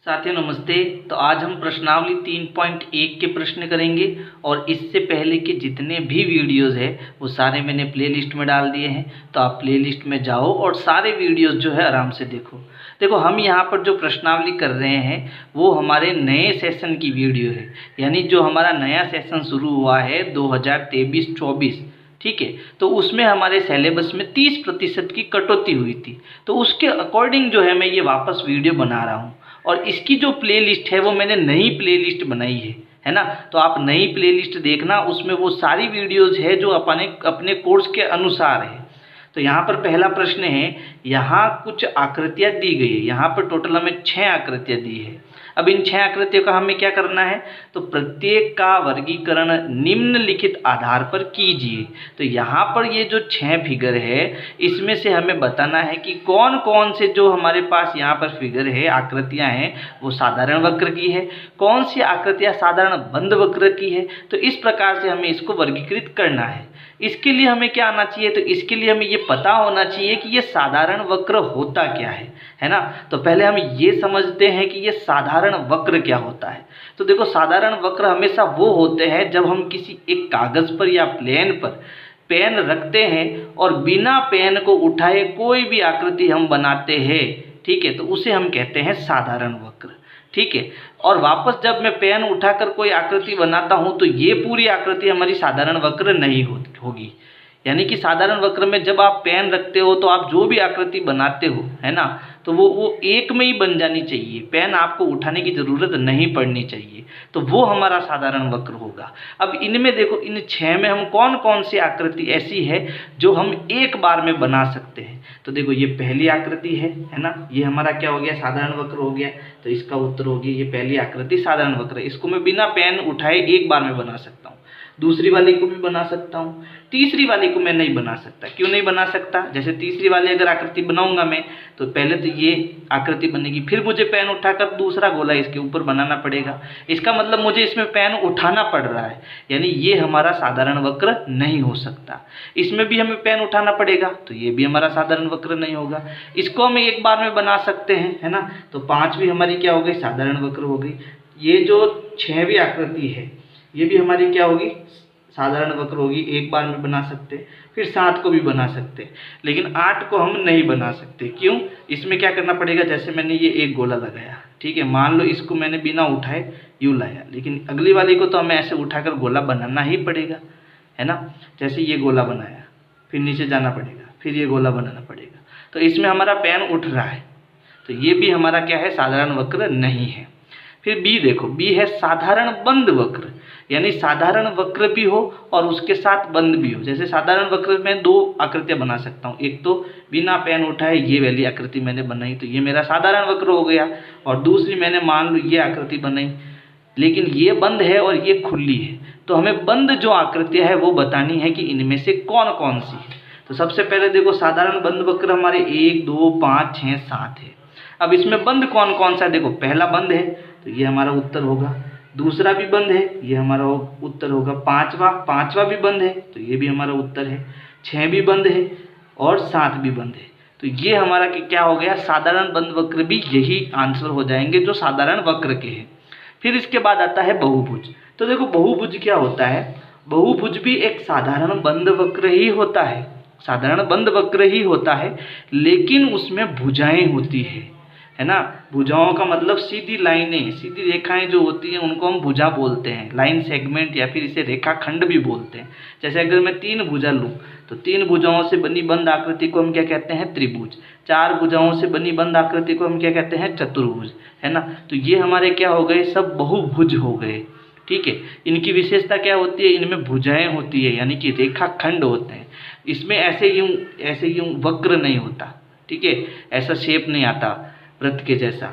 साथियों नमस्ते। तो आज हम प्रश्नावली 3.1 के प्रश्न करेंगे और इससे पहले के जितने भी वीडियोस है वो सारे मैंने प्लेलिस्ट में डाल दिए हैं। तो आप प्लेलिस्ट में जाओ और सारे वीडियोस जो है आराम से देखो हम यहाँ पर जो प्रश्नावली कर रहे हैं वो हमारे नए सेशन की वीडियो है, यानी जो हमारा नया सेशन शुरू हुआ है 2023-24, ठीक है। तो उसमें हमारे सिलेबस में 30% की कटौती हुई थी, तो उसके अकॉर्डिंग जो है मैं ये वापस वीडियो बना रहा हूँ। और इसकी जो प्लेलिस्ट है वो मैंने नई प्लेलिस्ट बनाई है ना। तो आप नई प्लेलिस्ट देखना, उसमें वो सारी वीडियोज़ है जो अपने कोर्स के अनुसार है। तो यहाँ पर पहला प्रश्न है, यहाँ कुछ आकृतियाँ दी गई है। यहाँ पर टोटल हमें 6 आकृतियाँ दी है। अब इन 6 आकृतियों का हमें क्या करना है, तो प्रत्येक का वर्गीकरण निम्नलिखित आधार पर कीजिए। तो यहाँ पर ये जो 6 फिगर है इसमें से हमें बताना है कि कौन कौन से जो हमारे पास यहाँ पर फिगर है, आकृतियाँ हैं, वो साधारण वक्र की है, कौन सी आकृतियाँ साधारण बंद वक्र की है। तो इस प्रकार से हमें इसको वर्गीकृत करना है। इसके लिए हमें क्या आना चाहिए, तो इसके लिए हमें ये पता होना चाहिए कि ये साधारण वक्र होता क्या है ना। तो पहले हम ये समझते हैं कि ये साधारण वक्र क्या होता है। तो देखो, साधारण वक्र हमेशा वो होते हैं जब हम किसी एक कागज़ पर या प्लेन पर पेन रखते हैं और बिना पेन को उठाए कोई भी आकृति हम बनाते हैं, ठीक है, तो उसे हम कहते हैं साधारण वक्र, ठीक है। और वापस जब मैं पेन उठाकर कोई आकृति बनाता हूँ तो ये पूरी आकृति हमारी साधारण वक्र नहीं होगी। यानी कि साधारण वक्र में जब आप पेन रखते हो तो आप जो भी आकृति बनाते हो, है ना, तो वो एक में ही बन जानी चाहिए, पेन आपको उठाने की ज़रूरत नहीं पड़नी चाहिए। तो वो हमारा साधारण वक्र होगा। अब इनमें देखो, इन 6 में हम कौन कौन सी आकृति ऐसी है जो हम एक बार में बना सकते हैं। तो देखो, ये पहली आकृति है ना, ये हमारा क्या हो गया, साधारण वक्र हो गया। तो इसका उत्तर हो गया, ये पहली आकृति साधारण वक्र है। इसको मैं बिना पेन उठाए एक बार में बना सकता हूँ। दूसरी वाली को भी बना सकता हूँ, तीसरी वाली को मैं नहीं बना सकता। क्यों नहीं बना सकता, जैसे तीसरी वाली अगर आकृति बनाऊंगा मैं, तो पहले तो ये आकृति बनेगी, फिर मुझे पेन उठाकर दूसरा गोला इसके ऊपर बनाना पड़ेगा। इसका मतलब मुझे इसमें पेन उठाना पड़ रहा है, यानी ये हमारा साधारण वक्र नहीं हो सकता। इसमें भी हमें पेन उठाना पड़ेगा, तो ये भी हमारा साधारण वक्र नहीं होगा। इसको हम एक बार में बना सकते हैं, है ना। तो 5वीं हमारी क्या हो गई, साधारण वक्र हो गई। ये जो 6वीं आकृति है ये भी हमारी क्या होगी, साधारण वक्र होगी, एक बार में बना सकते। फिर 7 को भी बना सकते, लेकिन 8 को हम नहीं बना सकते। क्यों, इसमें क्या करना पड़ेगा, जैसे मैंने ये एक गोला लगाया, ठीक है, मान लो इसको मैंने बिना उठाए यूँ लाया, लेकिन अगली वाली को तो हमें ऐसे उठाकर गोला बनाना ही पड़ेगा, है ना। जैसे ये गोला बनाया, फिर नीचे जाना पड़ेगा, फिर ये गोला बनाना पड़ेगा। तो इसमें हमारा पेन उठ रहा है, तो ये भी हमारा क्या है, साधारण वक्र नहीं है। फिर बी देखो, बी है साधारण बंद वक्र, यानी साधारण वक्र भी हो और उसके साथ बंद भी हो। जैसे साधारण वक्र में 2 आकृतियां बना सकता हूँ, एक तो बिना पेन उठाए ये वाली आकृति मैंने बनाई, तो ये मेरा साधारण वक्र हो गया। और दूसरी मैंने मान लो ये आकृति बनाई, लेकिन ये बंद है और ये खुली है। तो हमें बंद जो आकृतियाँ है वो बतानी है कि इनमें से कौन कौन सी है। तो सबसे पहले देखो, साधारण बंद वक्र हमारे 1, 2, 5, 6, 7 है। अब इसमें बंद कौन कौन सा है, देखो, पहला बंद है तो ये हमारा उत्तर होगा, दूसरा भी बंद है, ये हमारा उत्तर होगा, पांचवा भी बंद है, तो ये भी हमारा उत्तर है, 6 भी बंद है और 7 भी बंद है। तो ये हमारा क्या हो गया, साधारण बंद वक्र भी यही आंसर हो जाएंगे जो साधारण वक्र के हैं। फिर इसके बाद आता है बहुभुज। तो देखो, बहुभुज क्या होता है, बहुभुज भी एक साधारण बंद वक्र ही होता है, साधारण बंद वक्र ही होता है, लेकिन उसमें भुजाएं होती है ना। भुजाओं का मतलब सीधी लाइनें, सीधी रेखाएं जो होती हैं उनको हम भुजा बोलते हैं, लाइन सेगमेंट, या फिर इसे रेखाखंड भी बोलते हैं। जैसे अगर मैं 3 भुजा लूँ तो 3 भुजाओं से बनी बंद आकृति को हम क्या कहते हैं, त्रिभुज। 4 भुजाओं से बनी बंद आकृति को हम क्या कहते हैं, चतुर्भुज, है ना। तो ये हमारे क्या हो गए, सब बहुभुज हो गए, ठीक है। इनकी विशेषता क्या होती है, इनमें भुजाएं होती है, यानी कि रेखाखंड होते हैं। इसमें ऐसे यूं वक्र नहीं होता, ठीक है, ऐसा शेप नहीं आता वृत्त के जैसा।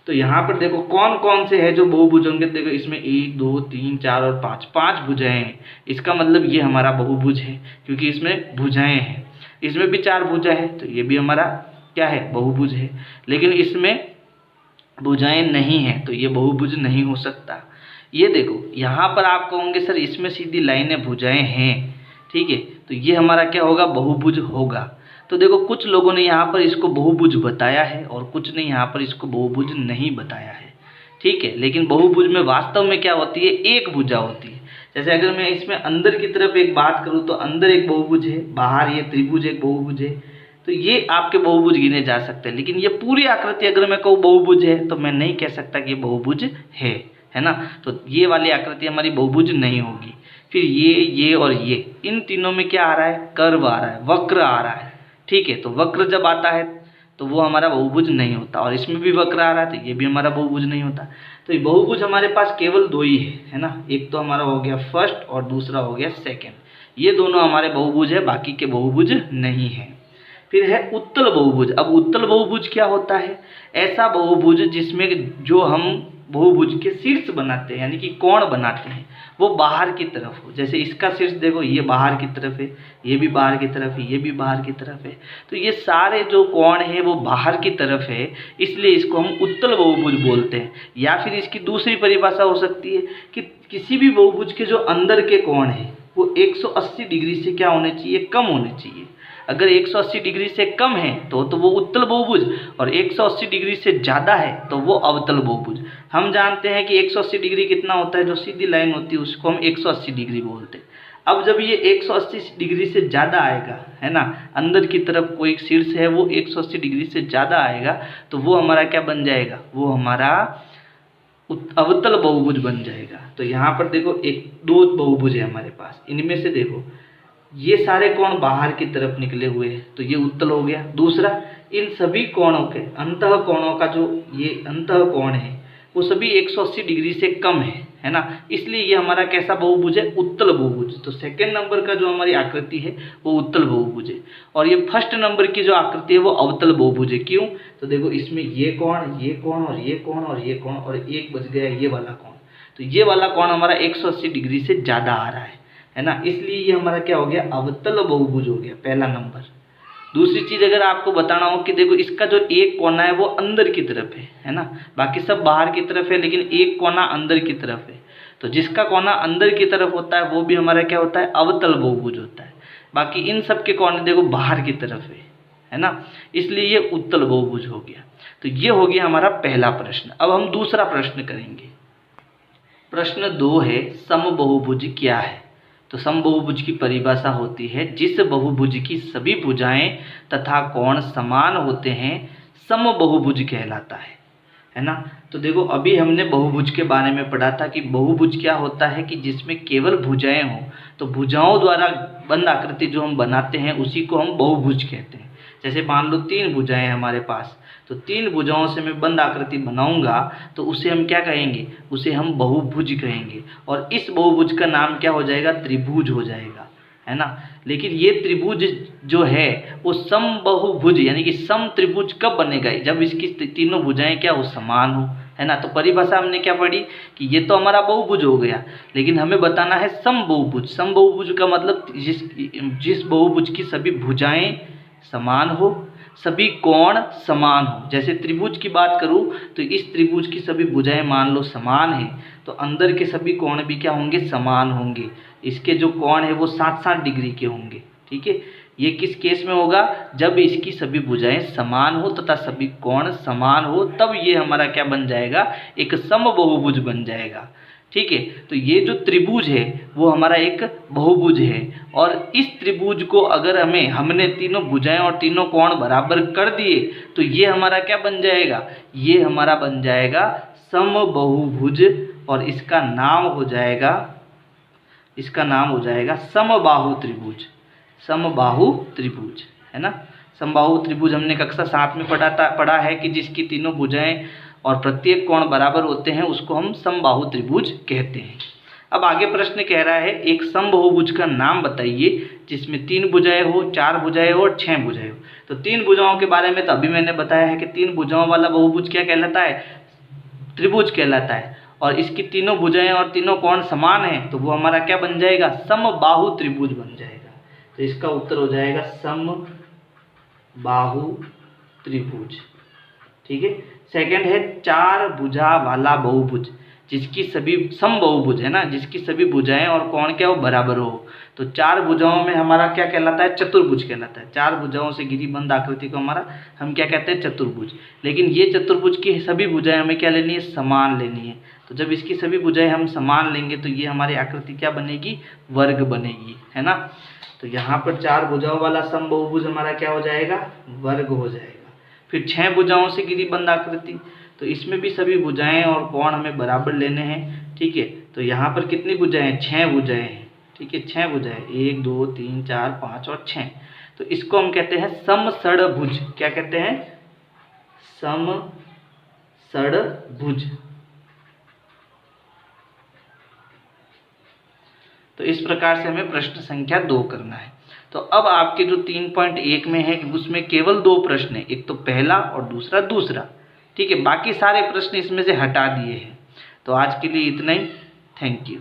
तो यहाँ पर देखो कौन कौन से है जो बहुभुज होंगे। देखो, इसमें 1, 2, 3, 4 और 5 भुजाएं हैं। इसका मतलब ये हमारा बहुभुज है, क्योंकि इसमें भुजाएं हैं। इसमें भी 4 भुजा है, तो ये भी हमारा क्या है, बहुभुज है। लेकिन इसमें भुजाएं नहीं है, तो ये बहुभुज नहीं हो सकता। ये देखो, यहाँ पर आप कहोगे सर इसमें सीधी लाइनें भुजाएं हैं, ठीक है, तो ये हमारा क्या होगा, बहुभुज होगा। तो देखो, कुछ लोगों ने यहाँ पर इसको बहुभुज बताया है और कुछ ने यहाँ पर इसको बहुभुज नहीं बताया है। ठीक है। लेकिन बहुभुज में वास्तव में क्या होती है, एक भुजा होती है। जैसे अगर मैं इसमें अंदर की तरफ एक बात करूँ तो अंदर एक बहुभुज है, बाहर ये त्रिभुज एक बहुभुज है, तो ये आपके बहुभुज गिने जा सकते हैं। लेकिन ये पूरी आकृति अगर मैं कहूँ बहुभुज है तो मैं नहीं कह सकता कि ये बहुभुज है ना। तो ये वाली आकृति हमारी बहुभुज नहीं होगी। फिर ये और ये, इन तीनों में क्या आ रहा है, कर्व आ रहा है, वक्र आ रहा है, ठीक है। तो वक्र जब आता है तो वो हमारा बहुभुज नहीं होता, और इसमें भी वक्र आ रहा है तो ये भी हमारा बहुभुज नहीं होता। तो ये बहुभुज हमारे पास केवल दो ही है ना। एक तो हमारा हो गया फर्स्ट और दूसरा हो गया सेकेंड, ये दोनों हमारे बहुभुज है, बाकी के बहुभुज नहीं है। फिर है उत्तल बहुभुज। अब उत्तल बहुभुज क्या होता है, ऐसा बहुभुज जिसमें जो हम बहुभुज के शीर्ष बनाते हैं, यानी कि कोण बनाते हैं, वो बाहर की तरफ हो। जैसे इसका शीर्ष देखो, ये बाहर की तरफ है, ये भी बाहर की तरफ है, ये भी बाहर की तरफ है, तो ये सारे जो कोण है वो बाहर की तरफ है, इसलिए इसको हम उत्तल बहुभुज बोलते हैं। या फिर इसकी दूसरी परिभाषा हो सकती है कि किसी भी बहुभुज के जो अंदर के कोण है वो 180 डिग्री से क्या होने चाहिए, कम होने चाहिए। अगर 180 डिग्री से कम है तो वो उत्तल बहुभुज, और 180 डिग्री से ज़्यादा है तो वो अवतल बहुभुज। हम जानते हैं कि 180 डिग्री कितना होता है, जो सीधी लाइन होती है उसको हम 180 डिग्री बोलते हैं। अब जब ये 180 डिग्री से ज़्यादा आएगा, है ना, अंदर की तरफ कोई शीर्ष है वो 180 डिग्री से ज़्यादा आएगा, तो वो हमारा क्या बन जाएगा, वो हमारा अवतल बहुभुज बन जाएगा। तो यहाँ पर देखो एक दो बहुभुज है हमारे पास, इनमें से देखो ये सारे कोण बाहर की तरफ निकले हुए हैं तो ये उत्तल हो गया। दूसरा, इन सभी कोणों के अंतः कोणों का जो ये अंतः कोण है वो सभी 180 डिग्री से कम है ना, इसलिए ये हमारा कैसा बहुभुज है, उत्तल बहुभुज। तो सेकंड नंबर का जो हमारी आकृति है वो उत्तल बहुभुज है, और ये फर्स्ट नंबर की जो आकृति है वो अवतल बहुभुज है। क्यों, तो देखो इसमें ये कोण, ये कोण और ये कोण और ये कोण, और एक बच गया ये वाला कोण, तो ये वाला कोण हमारा 180 डिग्री से ज़्यादा आ रहा है ना, इसलिए ये हमारा क्या हो गया, अवतल बहुभुज हो गया, पहला नंबर। दूसरी चीज़ अगर आपको बताना हो कि देखो इसका जो एक कोना है वो अंदर की तरफ है ना, बाकी सब बाहर की तरफ है, लेकिन एक कोना अंदर की तरफ है, तो जिसका कोना अंदर की तरफ होता है वो भी हमारा क्या होता है, अवतल बहुभुज होता है। बाकी इन सब के कोने देखो बाहर की तरफ है ना, इसलिए ये उत्तल बहुभुज हो गया। तो ये हो गया हमारा पहला प्रश्न। अब हम दूसरा प्रश्न करेंगे। प्रश्न 2 है, समबहुभुज क्या है। तो समबहुभुज की परिभाषा होती है, जिस बहुभुज की सभी भुजाएं तथा कोण समान होते हैं समबहुभुज कहलाता है ना। तो देखो अभी हमने बहुभुज के बारे में पढ़ा था कि बहुभुज क्या होता है कि जिसमें केवल भुजाएं हों, तो भुजाओं द्वारा बंद आकृति जो हम बनाते हैं उसी को हम बहुभुज कहते हैं। जैसे मान लो 3 भुजाएं हमारे पास, तो 3 भुजाओं से मैं बंद आकृति बनाऊंगा तो उसे हम क्या कहेंगे, उसे हम बहुभुज कहेंगे, और इस बहुभुज का नाम क्या हो जाएगा, त्रिभुज हो जाएगा, है ना। लेकिन ये त्रिभुज जो है वो समबहुभुज यानी कि सम त्रिभुज कब बनेगा, जब इसकी तीनों भुजाएं क्या हो, समान हो, है ना। तो परिभाषा हमने क्या पढ़ी कि ये तो हमारा बहुभुज हो गया, लेकिन हमें बताना है समबहुभुज। समबहुभुज का मतलब जिस बहुभुज की सभी भुजाएं समान हो, सभी कोण समान हो। जैसे त्रिभुज की बात करूं तो इस त्रिभुज की सभी भुजाएं मान लो समान है, तो अंदर के सभी कोण भी क्या होंगे, समान होंगे। इसके जो कोण है वो 60-60 डिग्री के होंगे, ठीक है। ये किस केस में होगा, जब इसकी सभी भुजाएं समान हो तथा सभी कोण समान हो, तब ये हमारा क्या बन जाएगा, एक समबहुभुज बन जाएगा, ठीक है। तो ये जो त्रिभुज है वो हमारा एक बहुभुज है, और इस त्रिभुज को अगर हमने तीनों भुजाएं और तीनों कोण बराबर कर दिए तो ये हमारा क्या बन जाएगा, ये हमारा बन जाएगा समबहुभुज, और इसका नाम हो जाएगा समबाहु त्रिभुज। समबाहु त्रिभुज, है ना। समबाहु त्रिभुज हमने कक्षा 7 में पढ़ा है कि जिसकी तीनों भुजाएं और प्रत्येक कोण बराबर होते हैं उसको हम समबाहु त्रिभुज कहते हैं। अब आगे प्रश्न कह रहा है, एक समबहुभुज का नाम बताइए जिसमें 3 भुजाएं हो, 4 भुजाएं हो और 6 भुजाएं हो। तो 3 भुजाओं के बारे में तो अभी मैंने बताया है कि 3 भुजाओं वाला बहुभुज क्या कहलाता है, त्रिभुज कहलाता है, और इसकी तीनों भुजाएं और तीनों कोण समान है तो वो हमारा क्या बन जाएगा, समबाहु त्रिभुज बन जाएगा। तो इसका उत्तर हो जाएगा समबाहु त्रिभुज, ठीक है। सेकंड है 4 भुजा वाला बहुभुज। जिसकी सभी समबाहुभुज है ना, जिसकी सभी भुजाएं और कोण क्या हो, बराबर हो। तो 4 भुजाओं में हमारा क्या कहलाता है, चतुर्भुज कहलाता है। 4 भुजाओं से घिरी बंद आकृति को हमारा हम क्या कहते हैं, चतुर्भुज। लेकिन ये चतुर्भुज की सभी भुजाएं हमें क्या लेनी है, समान लेनी है। तो जब इसकी सभी भुजाएं हम समान लेंगे तो ये हमारी आकृति क्या बनेगी, वर्ग बनेगी, है ना। तो यहाँ पर 4 भुजाओं वाला समबाहुभुज हमारा क्या हो जाएगा, वर्ग हो जाएगा। फिर 6 भुजाओं से घिरी बंद आकृति, तो इसमें भी सभी भुजाएं और कोण हमें बराबर लेने हैं, ठीक है। तो यहाँ पर कितनी भुजाएं हैं, 6 भुजाएं हैं, ठीक है, 6 भुजाएं, 1 2 3 4 5 और 6। तो इसको हम कहते हैं समषड़भुज। क्या कहते हैं, समषड़भुज। तो इस प्रकार से हमें प्रश्न संख्या 2 करना है। तो अब आपके जो 3.1 में है उसमें केवल 2 प्रश्न है, एक तो पहला और दूसरा, ठीक है। बाकी सारे प्रश्न इसमें से हटा दिए हैं। तो आज के लिए इतना ही, थैंक यू।